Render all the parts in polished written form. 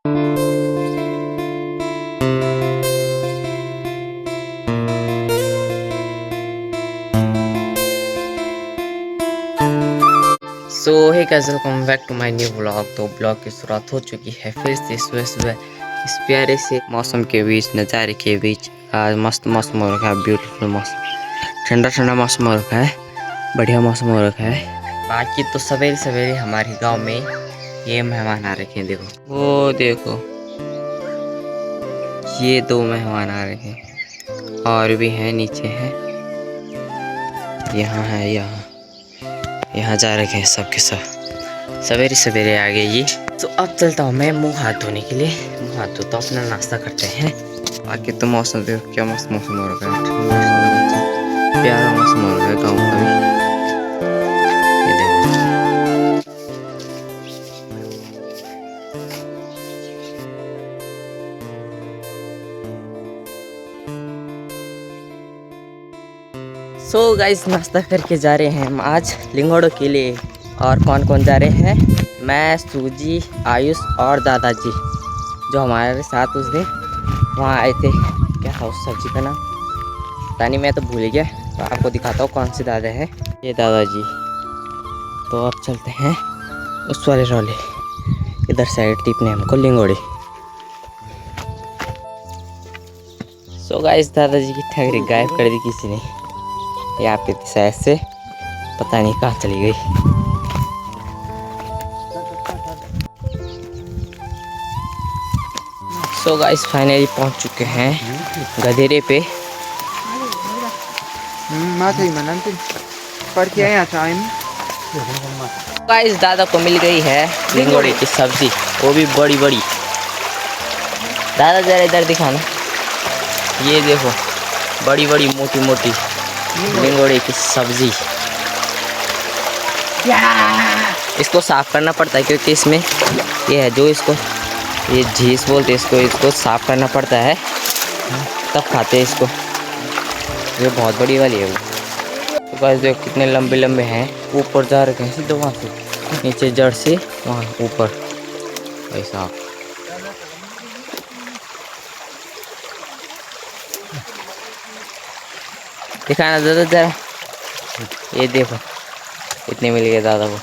So hey guys, welcome back to my new blog. तो blog की शुरुआत हो चुकी है फिर से सुबह सुबह इस प्यारे से मौसम के बीच, नज़ारे के बीच। आज मस्त मौसम हो रखा है, ब्यूटीफुल मौसम, ठंडा ठंडा मौसम हो रखा है, बढ़िया मौसम हो रखा है। बाकी तो सवेरे सवेरे हमारे गांव में ये मेहमान आ रखे हैं। देखो वो देखो, ये दो मेहमान आ रखे हैं और भी हैं, नीचे हैं, यहाँ है, यहाँ जा रखे हैं सब के सब। सवेरे सवेरे आ गए ये। तो अब चलता हूँ मैं मुंह हाथ धोने के लिए। मुंह हाथ धो तो अपना नाश्ता करते हैं। बाकी तो मौसम देखो, क्या मस्त मौसम हो रखा है, ठंडा ठंडा मौसम, प्यारा मौसम हो रहा है गाँव का भी। ये देखो, सो गाइस, नाश्ता करके जा रहे हैं हम आज लिंगोड़ो के लिए। और कौन कौन जा रहे हैं? मैं, सूजी, आयुष और दादाजी, जो हमारे साथ उस दिन वहाँ आए थे। क्या था उस सब्जी का नाम? पता नहीं, मैं तो भूल गया। तो आपको दिखाता हूँ कौन से दादा है। ये दादाजी। तो अब चलते हैं उस वाले रोले, इधर साइड टिपने हमको लिंगोड़ी। सो गाइस, दादाजी की ठगरी गायब कर दी किसी ने। यहाँ पे शायद से, पता नहीं कहाँ चली गई। सो गाइस, फाइनली पहुँच चुके हैं गधेरे पे। गाइस, दादा को मिल गई है लिंगोड़ी की सब्जी, वो भी बड़ी बड़ी। दादा जरा इधर दिखाना। ये देखो, बड़ी बड़ी मोटी मोटी लिंगोड़ी की सब्जी। इसको साफ करना पड़ता है क्योंकि इसमें ये है जो इसको, ये झीस बोलते हैं इसको साफ करना पड़ता है, तब खाते हैं इसको। ये बहुत बड़ी वाली है वो। तो गाइस देखो कितने लंबे लंबे हैं, ऊपर जा रखे हैं सीधे वहाँ से, नीचे जड़ से वहाँ ऊपर ऐसा। दिखाना दादा जरा। ये देखो इतने मिल गए दादा को,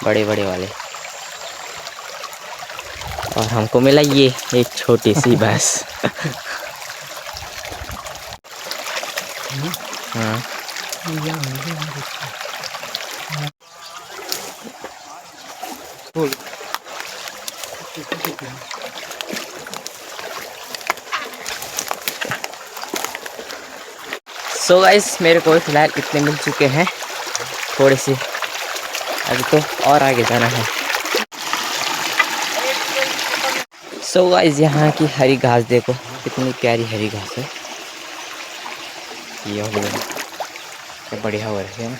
बड़े बड़े वाले। और हमको मिला ये एक छोटी सी भैंस। हाँ, सो गाइस, मेरे को फिलहाल इतने मिल चुके हैं, थोड़े से अभी तो और आगे जाना है। सो गाइस, यहाँ की हरी घास देखो, कितनी प्यारी हरी घास है। ये हो गया, क्या बढ़िया हो रही है ना।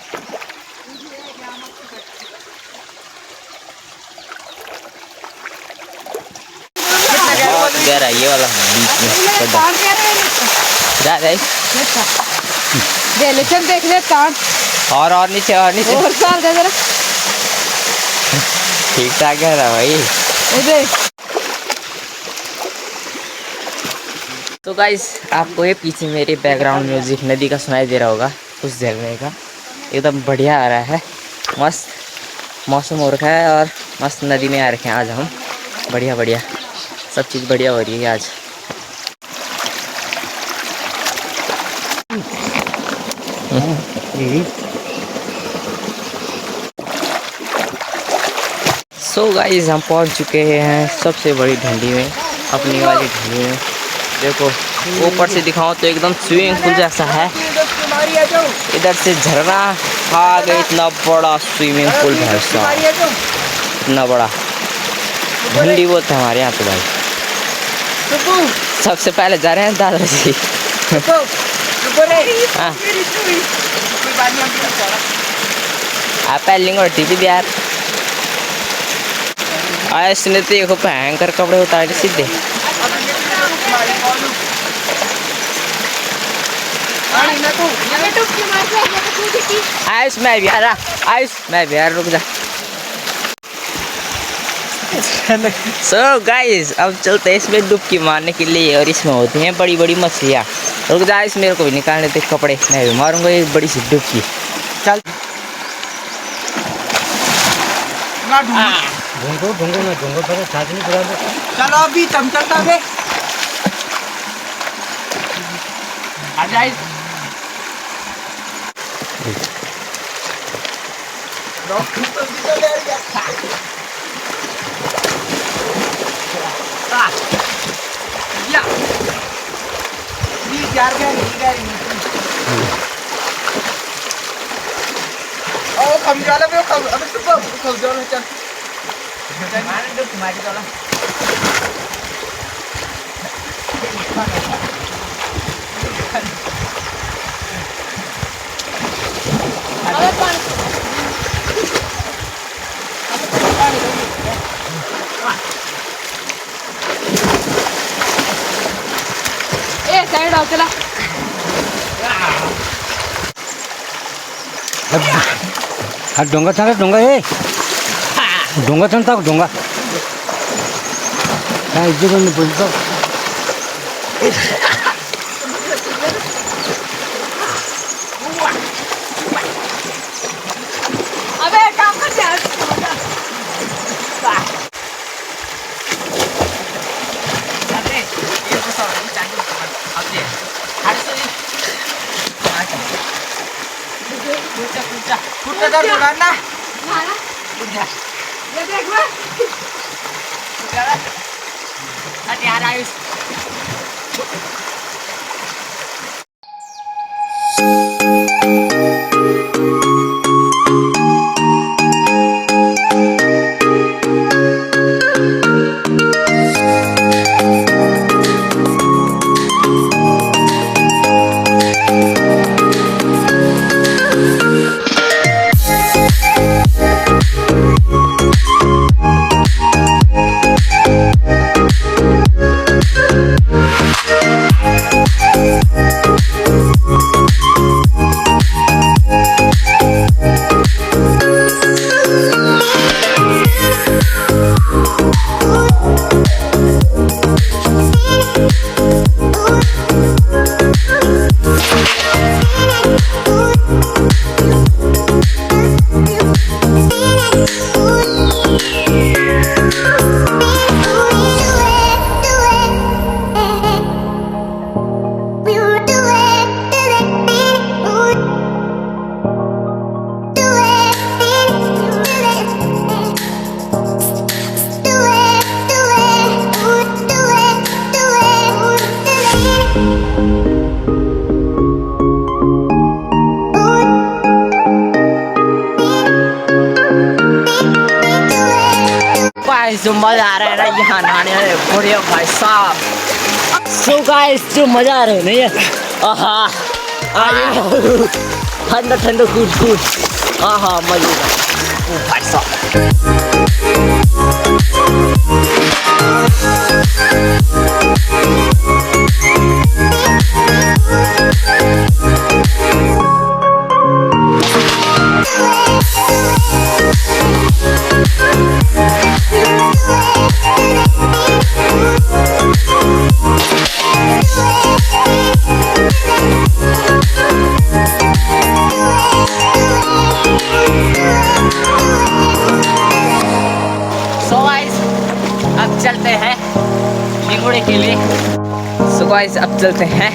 बहुत गहरा ये वाला बीच में देख ले तार। और नीचे और साल दे जरा। ठीक ठाक है रहा भाई। तो गाइस, आपको ये पीछे मेरे बैकग्राउंड म्यूजिक नदी का सुनाई दे रहा होगा, उस झरने का। एकदम बढ़िया आ रहा है, मस्त मौसम हो रखा है और मस्त नदी में आ रखे हैं आज हम। बढ़िया बढ़िया सब चीज़ बढ़िया हो रही है आज। सो गाइस, हम पहुंच चुके हैं सबसे बड़ी ढंडी में, अपनी वाली ढंडी में। देखो ऊपर से दिखाऊं तो एकदम स्विमिंग पूल जैसा है। इधर से झरना आ गया, इतना बड़ा स्विमिंग पूल है साहब, इतना बड़ा ढंडी बोलते हैं हमारे यहाँ पे भाई। सबसे पहले जा रहे हैं दादाजी। हाँ, आप लिंगोड़ी टीवी यार। इसने तो देखो भयंकर कपड़े उतारे सीधे। आयुष मैं भी आ रहा, आयुष मैं भी आ रहा, रुक जा। सो गाइस अब चलते हैं इसमें डुबकी मारने के लिए और इसमें होती हैं बड़ी बड़ी मछलियाँ। रुक जा, इस मेरे को भी निकालने थे कपड़े, मैं भी मारूंगा एक बड़ी सी डुबकी। चल चलो अभी तुम चलता बे आ जाए कम जाला पे कम अबे सुपर कम जाला चल मारे दो तुम्हारी जाला अबे पानी ए साइड आओ चला 아 donga 타라 donga 해. donga 탄다고 donga. 야 이제는 벌써 अबे काम कर यार अबे ये तो सब चालू अबे हर से कुत्ता दर उड़ाना ये देख लो हट यार आयुष जो मजा आ रहा है ना यहाँ नहाने में, बढ़िया भाई साहब। सो गाइस जो मजा आ रहा है नहीं है, आहा ठंडा ठंडा कूद आहा मजा भाई साहब। अब चलते हैं लिंगोड़े के लिए। सो गाइस अब चलते हैं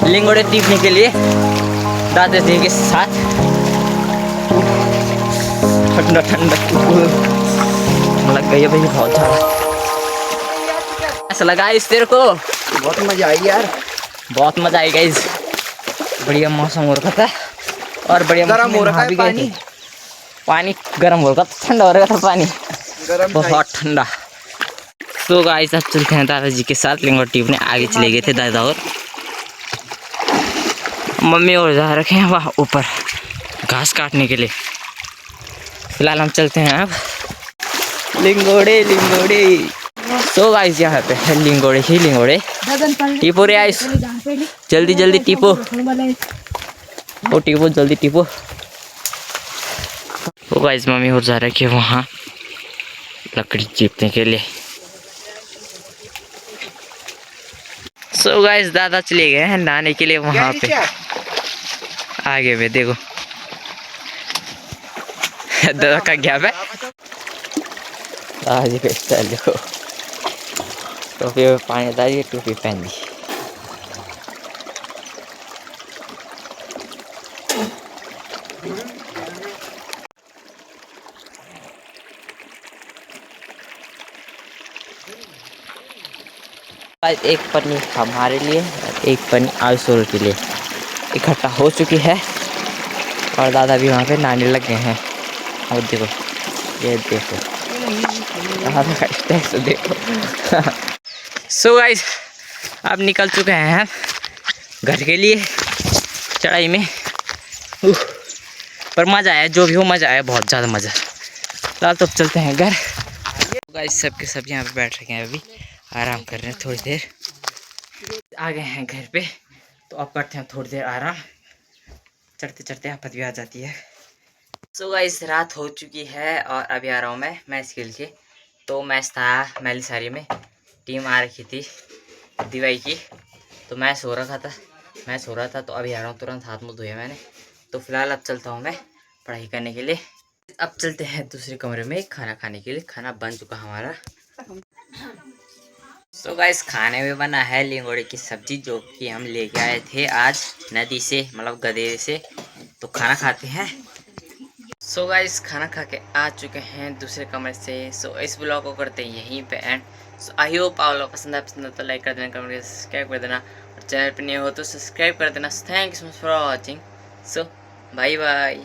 लिंगोड़े टीपने के लिए दादाजी के साथ। ठंडा ठंडा लग गई है भाई बहुत ज़्यादा। ऐसा लगा इस तेरे को? बहुत मजा आई यार, बहुत मजा आई गाइस। बढ़िया मौसम हो रखा था और बढ़िया गर्म हो रखा है पानी। पानी गर्म हो रखा था, ठंडा हो रखा था पानी बहुत ठंडा। तो गाइस अब चलते हैं दादाजी के साथ लिंगोड़ टीपने। आगे चले गए थे दादा और मम्मी और जा रखे हैं वहाँ ऊपर घास काटने के लिए। फिलहाल हम चलते हैं अब लिंगोड़े लिंगोड़े। तो गाइस यहाँ पे है लिंगोड़े ही लिंगोड़े। टीपो रे आइस, जल्दी जल्दी टीपो, ओ टीपो जल्दी टीपो। तो गाइस मम्मी और जा रखी है वहाँ लकड़ी चीपने के लिए। सो गाइस दादा चले गए हैं नहाने के लिए वहां पे आगे में देखो। दादा का क्या है आज का स्टाइल देखो, टोपी में पानी डालिए, टोपी पहन दी। आज एक पन्नी हमारे लिए, एक पन्नी आयुषोल के लिए इकट्ठा हो चुकी है और दादा भी वहाँ पे नहाने लग गए हैं। और देखो, ये देखो दादा का स्टेप देखो। सो गाइस अब निकल चुके हैं हम घर के लिए चढ़ाई में। पर मज़ा आया, जो भी हो मज़ा आया, बहुत ज़्यादा मज़ा। फिलहाल तो चलते हैं घर। गाइस सब के सब यहाँ पे बैठ रखे हैं, अभी आराम कर रहे हैं थोड़ी देर। आ गए हैं घर पे तो अब करते हैं थोड़ी देर आराम। चढ़ते चढ़ते आफत भी आ जाती है। सो गाइस रात हो चुकी है और अभी आ रहा हूँ मैं मैच खेल के। तो मैच था मैलीसारी में, टीम आ रखी थी दिवाई की, तो मैच हो रहा था तो अभी आ रहा हूँ, तुरंत हाथ मुँह धोया मैंने। तो फिलहाल अब चलता हूँ मैं पढ़ाई करने के लिए। अब चलते हैं दूसरे कमरे में खाना खाने के लिए। खाना बन चुका हमारा। सो गाइस खाने में बना है लिंगोड़े की सब्जी, जो कि हम लेके आए थे आज नदी से, मतलब गदेरे से। तो खाना खाते हैं। सो गाइस खाना खा के आ चुके हैं दूसरे कमरे से। सो इस ब्लॉग को करते हैं यहीं पे एंड। सो आई होप आप लोग पसंद तो लाइक कर देना, कमेंट सब्सक्राइब कर देना, और चैनल पर नहीं हो तो सब्सक्राइब कर देना। Thank you so much for watching. So bye bye.